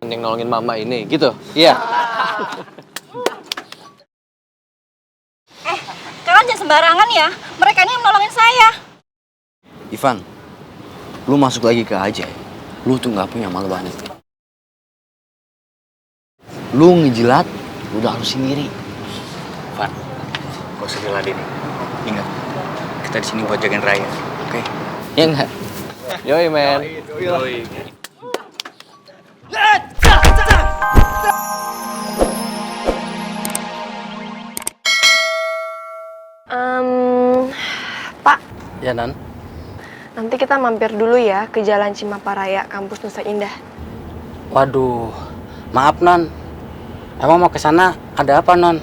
yang nolongin mama ini, gitu? Iya. Kalian jangan sembarangan ya. Mereka ini yang nolongin saya. Ivan, lu masuk lagi ke Ajay. Lu tuh nggak punya malu banget. Lu ngejilat, udah harus sendiri. Van, gak usah diladenin. Ingat, kita di sini buat jagain Raya, oke? Ya enggak? Yoi, men. Yoi. Pak, Ya, Nan? nanti kita mampir dulu ya ke Jalan Cimaparaya, kampus Nusa Indah. Waduh, maaf, Non. Emang mau ke sana ada apa, Non?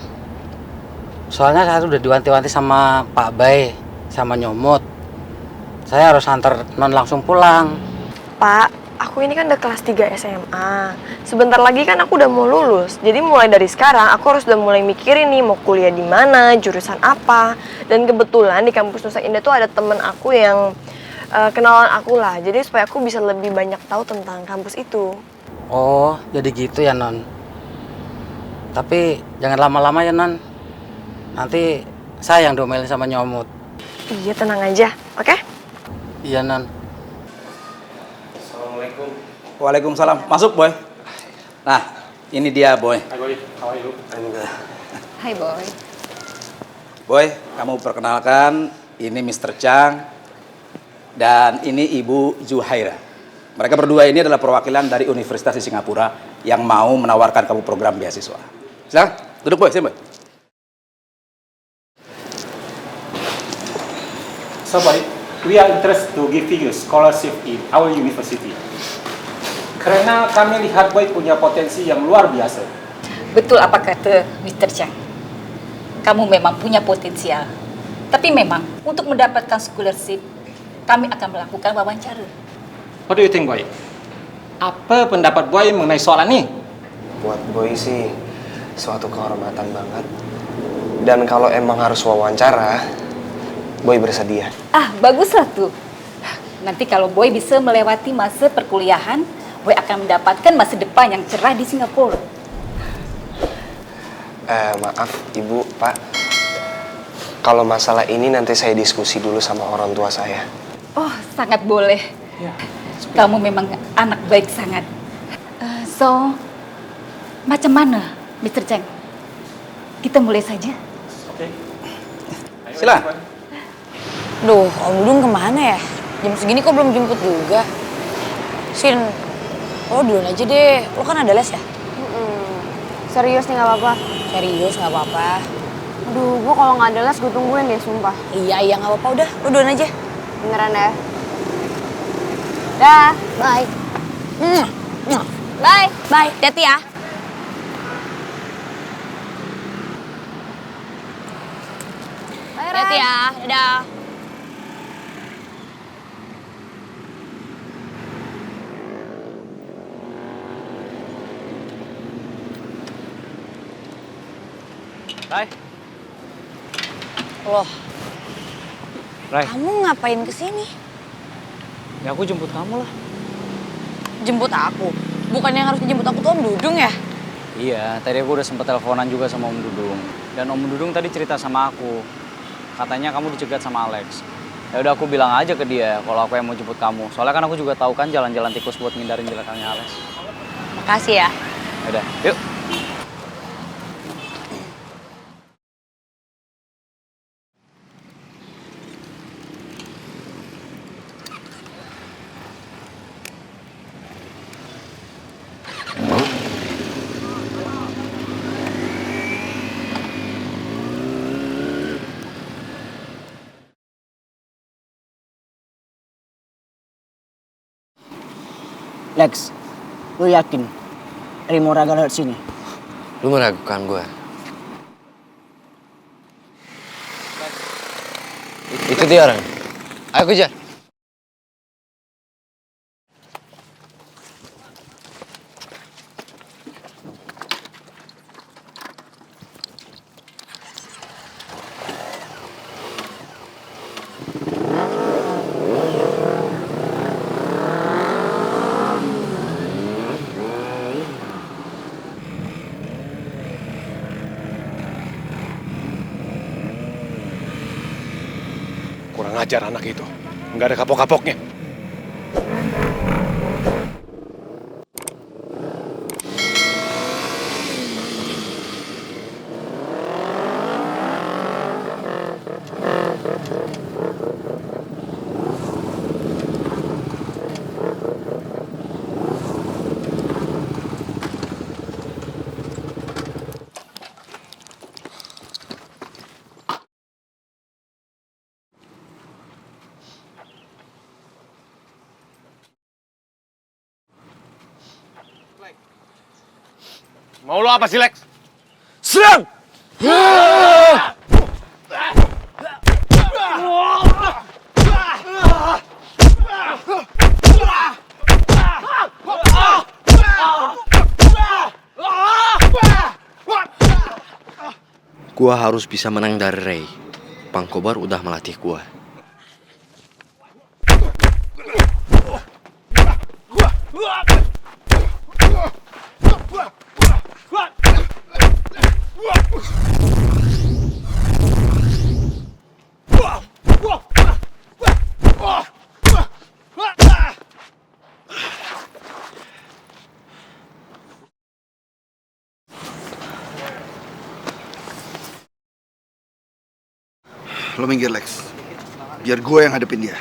Soalnya saya udah diwanti-wanti sama Pak Bay, sama Nyomot. Saya harus antar Non langsung pulang. Pak, aku ini kan udah kelas 3 SMA. Sebentar lagi kan aku udah mau lulus. Jadi mulai dari sekarang aku harus udah mulai mikirin nih mau kuliah di mana, jurusan apa. Dan kebetulan di kampus Nusa Indah tuh ada temen aku yang kenalan aku lah. Jadi supaya aku bisa lebih banyak tahu tentang kampus itu. Oh, jadi gitu ya, Non. Tapi jangan lama-lama ya, Non. Nanti saya yang domelin sama Nyomot. Iya, tenang aja, oke? Iya, Non. Assalamualaikum. Waalaikumsalam. Masuk, Boy. Nah, ini dia, Boy. Hai Boy, how are you? Hai boy. Boy, kamu perkenalkan, ini Mr. Chang dan ini Ibu Zuhaira. Mereka berdua ini adalah perwakilan dari Universitas di Singapura yang mau menawarkan kamu program beasiswa. Silakan, duduk, Boy. Sini, Boy. So, Boy, we are interested to give you scholarship in our university. Karena kami lihat Boy punya potensi yang luar biasa. Betul apa kata Mr. Chang. Kamu memang punya potensial. Tapi memang untuk mendapatkan scholarship, kami akan melakukan wawancara. What do you think, Boy? Apa pendapat Boy mengenai soal ini? Buat Boy sih suatu kehormatan banget. Dan kalau emang harus wawancara, Boy bersedia. Ah, baguslah tuh. Nanti kalau Boy bisa melewati masa perkuliahan, Boy akan mendapatkan masa depan yang cerah di Singapura. Maaf, Ibu, Pak. Kalau masalah ini nanti saya diskusi dulu sama orang tua saya. Oh, sangat boleh. Kamu memang anak baik sangat. So, macam mana, Mr. Chang? Kita mulai saja. Oke. Silakan. Duh, Om Dudung kemana ya? Jam segini kok belum jemput juga? Sin, lo duluan aja deh. Lo kan ada les ya? Serius nih, nggak apa-apa. Serius, nggak apa-apa. Aduh, gua kalau nggak ada les, gue tungguin deh, sumpah. Iya, nggak apa-apa. Udah, lo duluan aja. Beneran ya? Dah. Bye. Bye. Bye. Hati-hati ya. Hati-hati ya. Dadah. Rai. Loh, Rai, kamu ngapain kesini? ya aku jemput kamu lah. Jemput aku? Bukan yang harus dijemput aku tuh Om Dudung ya? Iya, tadi aku udah sempat teleponan juga sama Om Dudung. Dan Om Dudung tadi cerita sama aku. Katanya kamu dicegat sama Alex. Ya udah aku bilang aja ke dia kalau aku yang mau jemput kamu. Soalnya kan aku juga tahu kan jalan-jalan tikus buat ngindarin jelekannya Alex. Makasih ya. Ya udah, yuk. Lex, lu yakin Rimo Raga lewat sini? Lu meragukan gue. Itu dia orang. Ayo kejar. ajar anak itu. Nggak ada kapok-kapoknya. Mau lo apa sih, Lex? Serang! Gua harus bisa menang dari Ray. Pangkobar udah melatih gua. Lo minggir, Lex. Biar gue yang hadepin dia.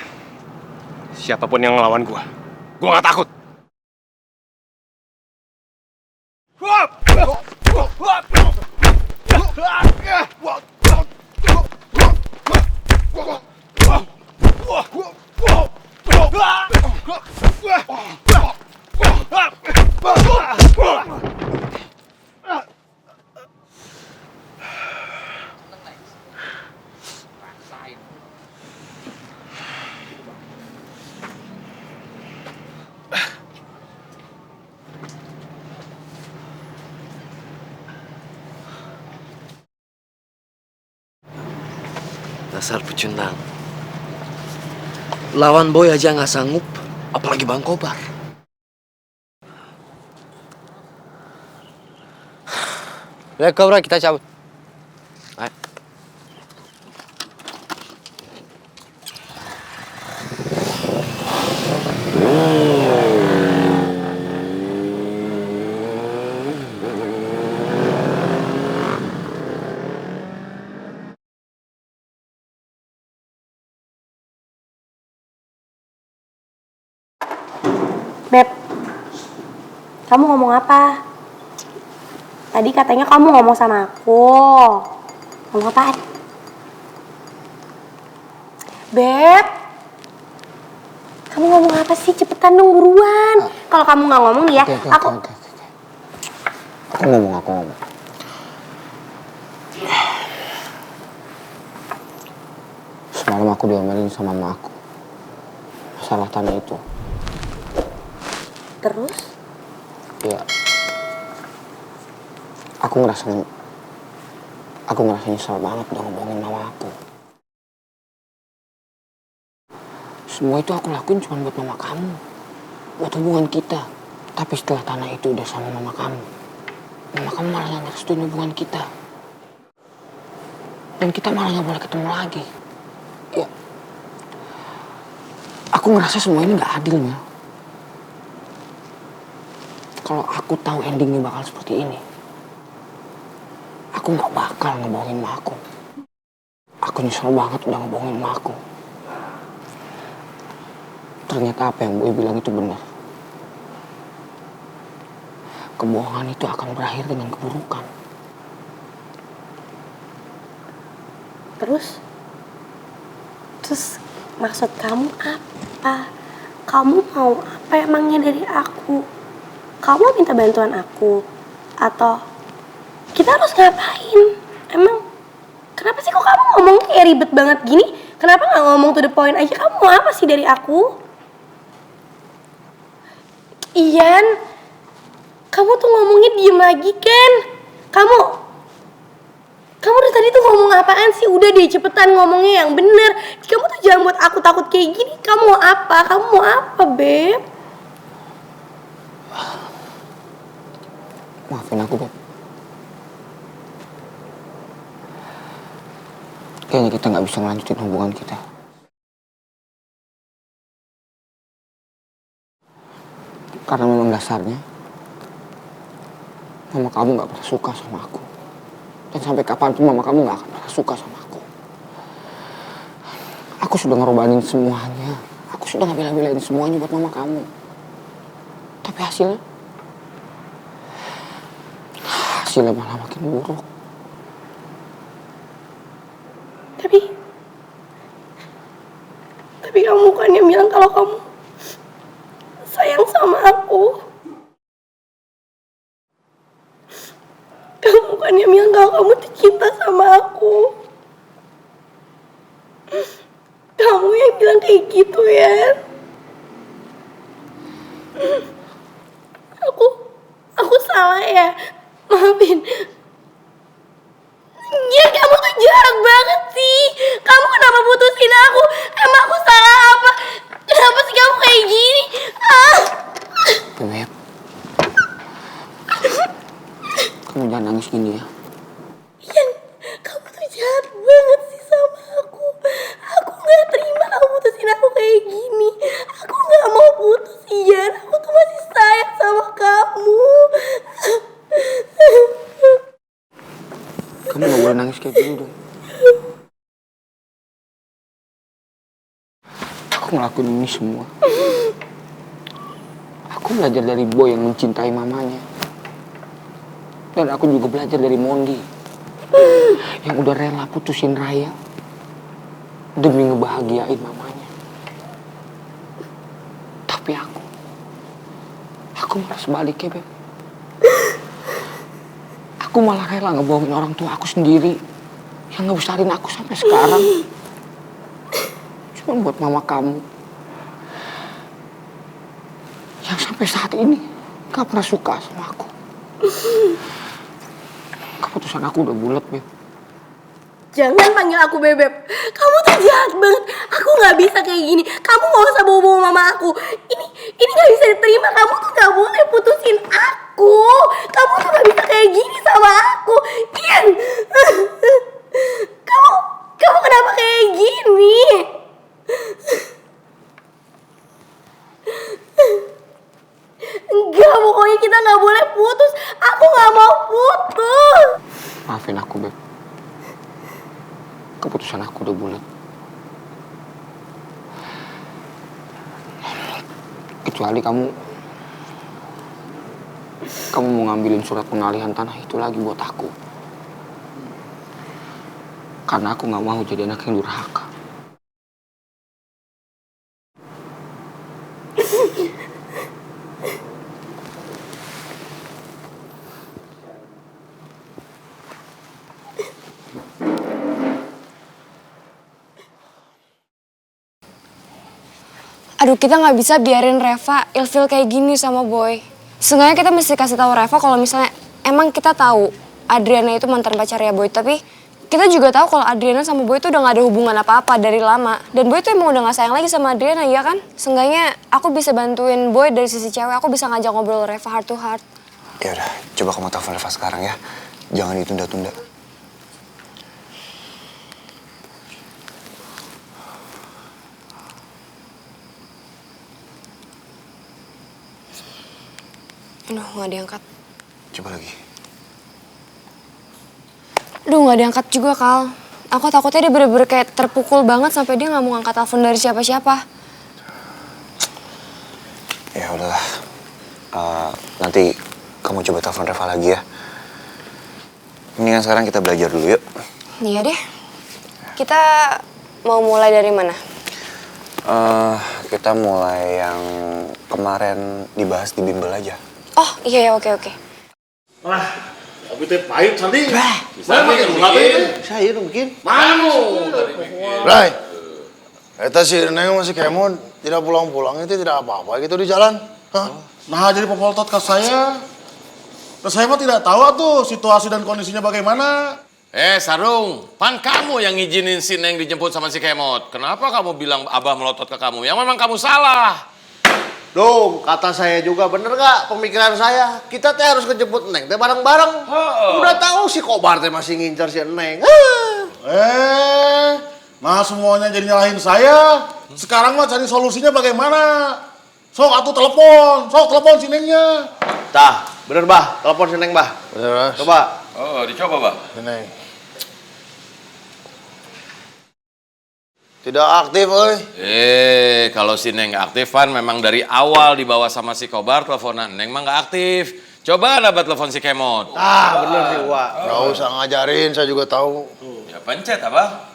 Siapapun yang ngelawan gue nggak takut. Dasar pecundang. Lawan Boy aja nggak sanggup, apalagi Bang Kobar. Black Cobra, kita cabut. Ayo. Beb, kamu ngomong apa? Tadi katanya kamu ngomong sama aku. Ngomong apaan? Beb, kamu ngomong apa sih? Cepetan dong, buruan. Kalau kamu nggak ngomong nih ya, aku ngomong. Semalam aku diomelin sama mama aku. Masalah tanah itu. Terus? Ya. Aku ngerasa nyesel banget udah ngomongin mama aku. Semua itu aku lakuin cuma buat mama kamu. Buat hubungan kita. Tapi setelah tanah itu udah sama mama kamu malah gak ngerestuin hubungan kita. Dan kita malah gak boleh ketemu lagi. Ya. Aku ngerasa semua ini gak adil, Mel. Kalau aku tahu endingnya bakal seperti ini, aku gak bakal ngebohongin emak aku. Aku nyesel banget udah ngebohongin emak aku. Ternyata apa yang Boy bilang itu benar. Kebohongan itu akan berakhir dengan keburukan. Terus maksud kamu apa? Kamu mau apa emangnya dari aku? Kamu minta bantuan aku? Atau kita harus ngapain? Emang kenapa sih kok kamu ngomong kayak ribet banget gini? Kenapa gak ngomong to the point aja? Kamu mau apa sih dari aku? Ian, kamu tuh ngomongnya diem lagi, Ken. Kamu dari tadi tuh ngomong apaan sih? Udah deh, cepetan ngomongnya yang bener. Kamu tuh jangan buat aku takut kayak gini. Kamu mau apa? Kamu mau apa, Beb? Maafin aku, Beb. Kayaknya kita nggak bisa melanjutin hubungan kita. Karena memang dasarnya mama kamu gak pernah suka sama aku. Dan sampai kapanpun mama kamu gak akan pernah suka sama aku. Aku sudah ngerobanin semuanya. Aku sudah ngebela-belain semuanya buat mama kamu. Tapi hasilnya malah makin buruk. Tapi kamu bukannya bilang kalau kamu sayang sama aku. Kamu bukannya bilang kalau kamu cinta sama aku. Kamu yang bilang kayak gitu ya. Aku salah ya. Maafin. Ya kamu tuh jahat banget sih. Kamu kenapa putusin aku? Emang aku salah apa? Kenapa sih kamu kayak gini? Beb, kamu jangan nangis gini ya. Ian, kamu tuh jahat banget sih sama aku. Aku gak terima kamu putusin aku kayak gini. Aku gak mau putus, Ian. Aku tuh masih sayang sama kamu. Kamu gak boleh nangis kayak gini dong. Aku ngelakuin ini semua. Aku belajar dari Boy yang mencintai mamanya. Dan aku juga belajar dari Mondi yang udah rela putusin Raya demi ngebahagiain mamanya. Tapi aku malah sebaliknya, Beb. Aku malah rela ngebohongin orang tua aku sendiri yang ngebesarin aku sampai sekarang. Cuma buat mama kamu yang sampai saat ini gak pernah suka sama aku. Keputusan aku udah bulat, Beb. Jangan panggil aku Bebeb. Kamu tuh jahat banget. Aku gak bisa kayak gini. Kamu gak usah bawa-bawa mama aku. Ini gak bisa diterima. Kamu tuh gak boleh putusin aku. Kamu tuh gak bisa kayak gini sama aku. Ian, kamu kenapa kayak gini? Enggak, pokoknya kita gak boleh putus. Aku gak mau putus. Maafin aku, Beb. Keputusan aku udah bulat. Kecuali kamu mau ngambilin surat pengalihan tanah itu lagi buat aku. Karena aku gak mau jadi anak yang durhaka. Aduh, kita nggak bisa biarin Reva ilfil kayak gini sama Boy. Seenggaknya kita mesti kasih tahu Reva kalau misalnya emang kita tahu Adriana itu mantan pacarnya Boy, tapi kita juga tahu kalau Adriana sama Boy itu udah nggak ada hubungan apa-apa dari lama. Dan Boy itu emang udah nggak sayang lagi sama Adriana, ya kan? Seenggaknya aku bisa bantuin Boy dari sisi cewek, aku bisa ngajak ngobrol Reva heart to heart. Ya udah, coba kamu telepon Reva sekarang ya. Jangan ditunda-tunda. Aduh, nggak diangkat. Coba lagi. Aduh, nggak diangkat juga, Kal. Aku takutnya dia bener-bener kayak terpukul banget sampai dia nggak mau angkat telepon dari siapa-siapa. Ya udahlah. Nanti kamu coba telepon Reva lagi ya. Mendingan sekarang kita belajar dulu yuk. Iya deh. Kita mau mulai dari mana? Kita mulai yang kemarin dibahas di bimbel aja. Oh iya ya, oke. Lah, tapi teh pahit Sandi. Mana mungkin? Saya mungkin. Manu. Rai, eta si Neng masih kemon, tidak pulang-pulang itu tidak apa-apa gitu di jalan. Hah? Nah, jadi popoltot ke saya. Terus saya mah tidak tahu tuh situasi dan kondisinya bagaimana. Sarung, pan kamu yang ngizinin si Neng dijemput sama si Kemot. Kenapa kamu bilang Abah melotot ke kamu? Yang memang kamu salah. Dong, kata saya juga bener gak pemikiran saya? Kita teh harus ngejemput Neng teh bareng-bareng. Udah tahu si Kobar teh masih ngincar si Neng. Nah semuanya jadi nyalahin saya. Sekarang mah cari solusinya bagaimana? Sok atuh telepon, sok telepon si Nengnya. Tah, bener bah, telepon si Neng bah. Bener, Coba. Oh, dicoba, bah. Si Neng. Tidak aktif, oi. Kalau si Neng nggak aktif, Van, memang dari awal dibawa sama si Kobar teleponan. Neng mah nggak aktif. Coba dapat telepon si Kemot. Ah, bener sih, Wak. Nggak usah ngajarin, saya juga tahu. Ya pencet, apa?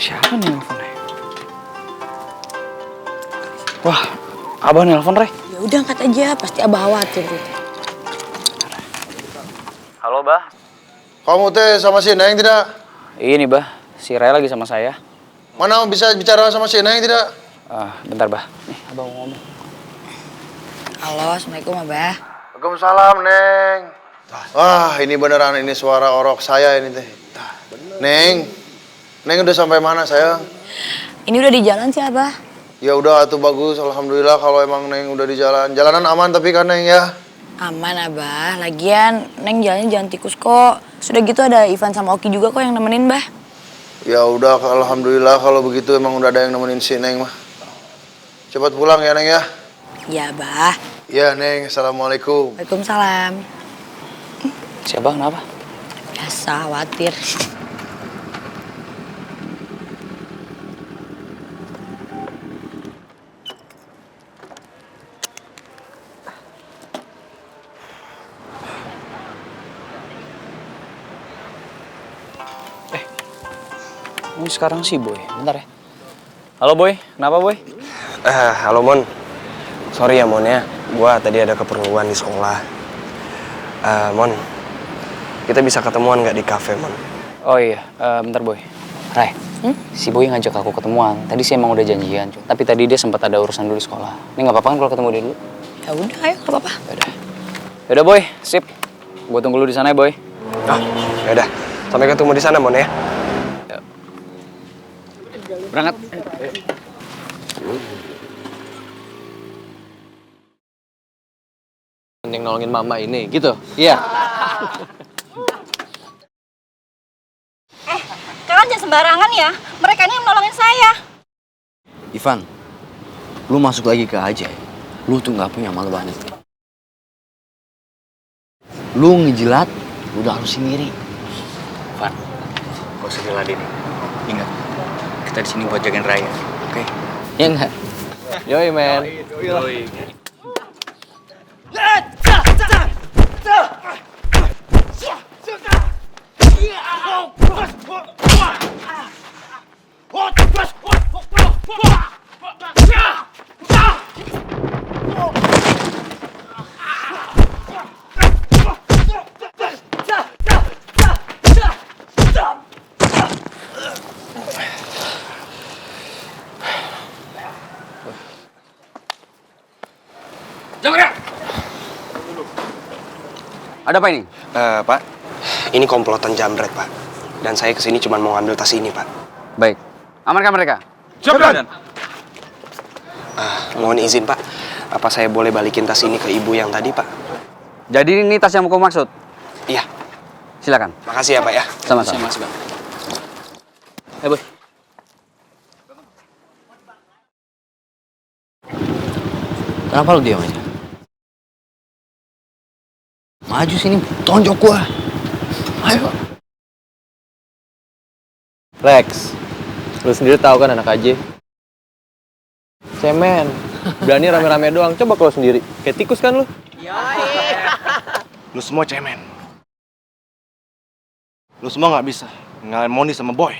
Siapa nih nelfonnya? Wah, Abah nelpon, Rey. Ya udah angkat aja, pasti Abah khawatir. Halo, Bah. Kamu teh sama si Neng tidak? Ini, Bah. Si Ray lagi sama saya. Mana bisa bicara sama si Neng tidak? Bentar, Bah. Nih, Abah mau ngomong. Halo, Assalamualaikum Abah. Waalaikumsalam, Neng. Wah, ini beneran ini suara orok saya ini teh. Neng. Neng udah sampai mana, sayang? Ini udah di jalan sih Abah. Ya udah, atuh bagus. Alhamdulillah kalau emang Neng udah di jalan. Jalanan aman tapi kan, Neng, ya? Aman Abah, lagian Neng jalannya jangan tikus kok. Sudah gitu ada Ivan sama Oki juga kok yang nemenin Bah. Ya udah, alhamdulillah kalau begitu emang udah ada yang nemenin si Neng mah. Cepat pulang ya, Neng, ya? Ya Bah. Ya, Neng. Assalamualaikum. Waalaikumsalam. Si Abah kenapa? Biasa, khawatir. Ini sekarang sih Boy, bentar ya. Halo Boy, kenapa Boy? Halo Mon. Sorry ya Mon ya, gua tadi ada keperluan di sekolah. Mon, kita bisa ketemuan nggak di kafe Mon? Oh iya, bentar Boy. Ray, si Boy ngajak aku ketemuan. Tadi sih emang udah janjian, tapi tadi dia sempat ada urusan dulu di sekolah. Ini nggak apa-apa kan kalau ketemu dia dulu? Ya udah, ayo nggak apa-apa. Yaudah Boy, sip. Gua tunggu lu di sana ya Boy. Ya udah, sampai ketemu di sana Mon ya. Berangkat. Yang nolongin mama ini, gitu? Iya. Kalian jangan sembarangan ya. Mereka ini yang nolongin saya. Ivan, lu masuk lagi ke Ajay. Lu tuh nggak punya malu banget. Lu ngejilat, lu udah harus sendiri. Van, gak usah diladenin. Ingat, kita di sini buat jagain Raya, oke? Iya enggak? Yoi, men. Yoi. Ada apa ini? Pak, ini komplotan jambret Pak. Dan saya kesini cuma mau ngambil tas ini Pak. Baik, amankan mereka. Siap, mohon izin Pak, apa saya boleh balikin tas ini ke ibu yang tadi Pak? Jadi ini tas yang kau maksud? Iya. Silakan. Makasih ya Pak ya. Sama-sama. Boy. Kenapa lu diam aja? Maju sini, tonjok gua. Ayo. Lex, lu sendiri tahu kan anak aja. Cemen, berani rame-rame doang. Coba kalau sendiri, kayak tikus kan lu? Lu semua cemen. Lu semua nggak bisa ngalahin Moni sama Boy.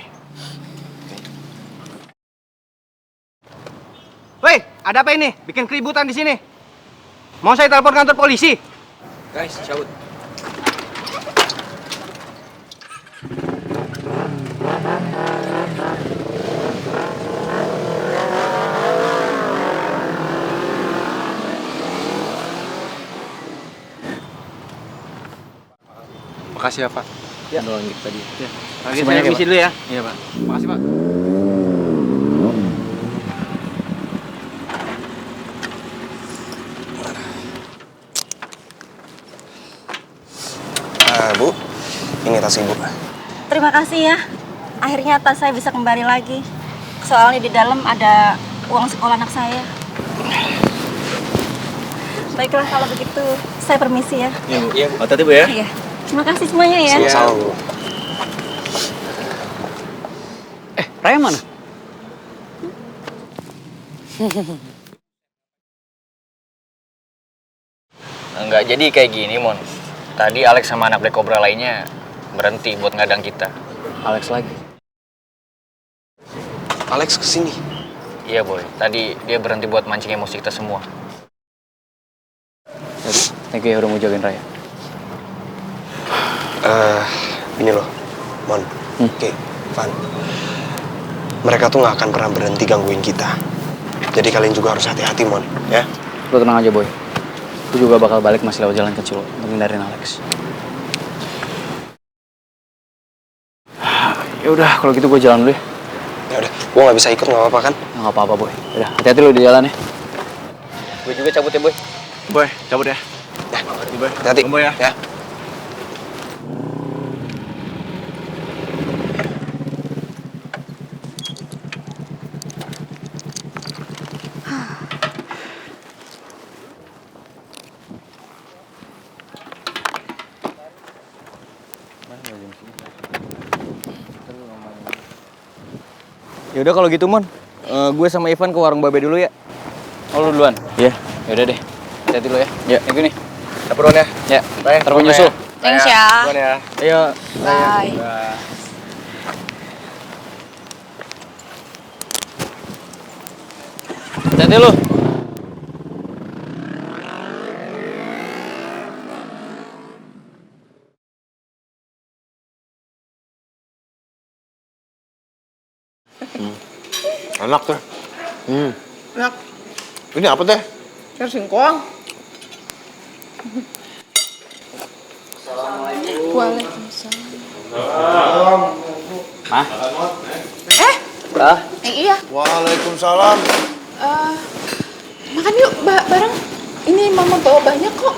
Woi, ada apa ini? Bikin keributan di sini. Mau saya telepon kantor polisi? Guys, cabut. Makasih ya Pak. Ya. Nolongin kita tadi. Ya. Makasih banyak ya, Pak. Dulu ya. Iya, Pak. Makasih Pak. Bu, ini tas ibu. Terima kasih ya. akhirnya tas saya bisa kembali lagi. Soalnya di dalam ada uang sekolah anak saya. Baiklah kalau begitu, saya permisi ya. Iya, hati-hati Bu ya. Iya. Terima kasih semuanya ya. Sama-sama Bu. Raya mana? Enggak jadi kayak gini, Mon. Tadi Alex sama anak Black Cobra lainnya berhenti buat ngadang kita. Alex lagi? Alex kesini? Iya, Boy. Tadi dia berhenti buat mancing emosi kita semua. Thank you ya udah mau jagain Raya. Ini loh, Mon. Oke, Van. Mereka tuh nggak akan pernah berhenti gangguin kita. Jadi kalian juga harus hati-hati, Mon. Ya? Lo tenang aja, Boy. Gue juga bakal balik masih lewat jalan kecil untuk hindarin Alex. Ya udah, kalau gitu gue jalan dulu ya. Ya udah, gue nggak bisa ikut, nggak apa-apa kan? Nggak apa-apa, Boy. Udah, hati-hati lo di jalan ya. Gue juga cabut ya, Boy. Boy, cabut ya. Ya, Boy. hati-hati. Boy ya. Ya. Ya udah kalau gitu, Mon. Gue sama Ivan ke warung Babe dulu ya. Oh, lu duluan? Iya. Ya udah deh. Hati-hati lo ya. Ya. Thank you nih. Dapur ya. Ya. Bye. Ntar gue nyusul. Thanks ya. Duluan ya. Ayo. Bye. Hati-hati lo. Enak tuh. Enak. Ini apa teh? Sayur singkong. Waalaikumsalam. Mah? Iya. Waalaikumsalam. Makan yuk bareng. Ini mama bawa banyak kok.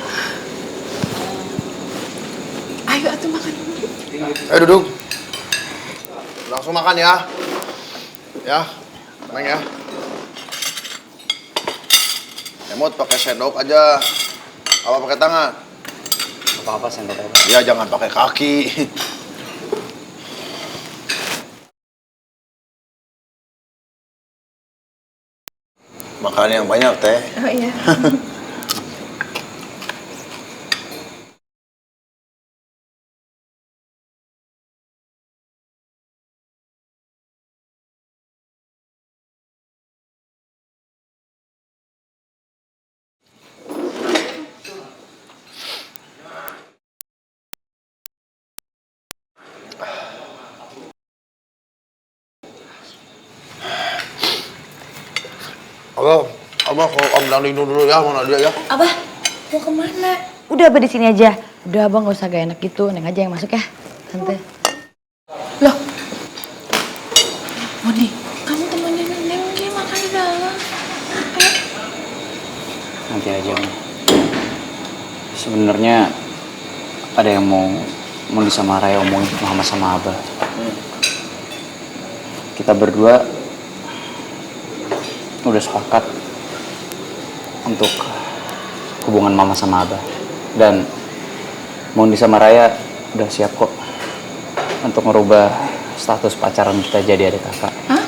Ayo atuh makan dulu. Ayo duduk. Langsung makan ya. Ya, Neng ya. Emot pakai sendok aja. Apa pakai tangan? Apa-apa sendok aja. Ya jangan pakai kaki. Makan yang banyak teh. Oh iya. Abah kalau Om Dangding dulu ya, mana dia ya? Abah, mau kemana? Udah Abah di sini aja. Udah Abah nggak usah gak enak gitu, Neng aja yang masuk ya, Tante. Loh. Moni, kamu temenin Neng dia makan di dalam. Nanti aja, Mon. Sebenarnya ada yang mau sama Raya omongin Mama sama Abah. Kita berdua udah sepakat untuk hubungan Mama sama Abah. Dan Mondi sama Raya udah siap kok untuk merubah status pacaran kita jadi adik kakak. Hah?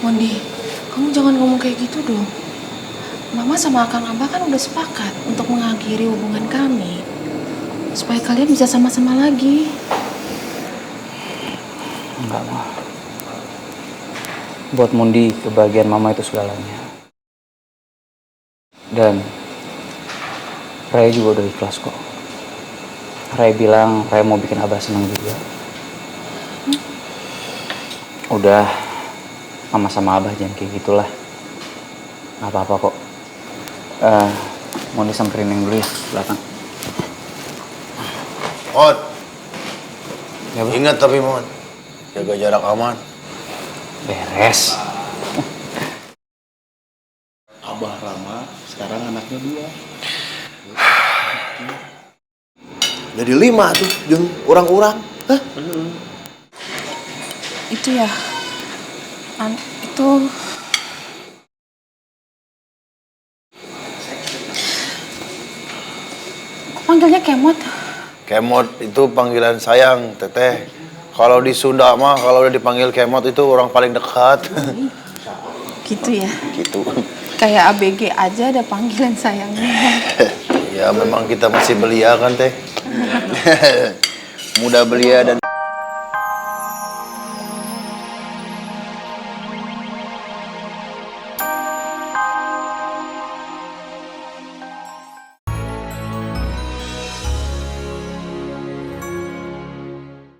Mondi, kamu jangan ngomong kayak gitu dong. Mama sama Akang Abah kan udah sepakat untuk mengakhiri hubungan kami. Supaya kalian bisa sama-sama lagi. Enggak, Ma. Buat Mondi, kebahagiaan Mama itu segalanya. Dan Raya juga udah ikhlas kok. Raya bilang Raya mau bikin Abah senang juga. Udah, Mama sama Abah jangan kayak gitulah. Gak apa-apa kok. Mondi samperin Neng dulu ya, belakang. Mon, ingat tapi Mon, jaga jarak aman. Beres. Abah Rama sekarang anaknya 2. Jadi 5 tuh, jeung urang-urang. Hah? Itu ya, itu panggilnya Kemot. Kemot itu panggilan sayang, Teteh. Kalau di Sunda mah kalau udah dipanggil Kemot itu orang paling dekat. Gitu ya. Gitu. Kayak ABG aja ada panggilan sayangnya. Ya memang kita masih belia kan, Teh. Muda belia dan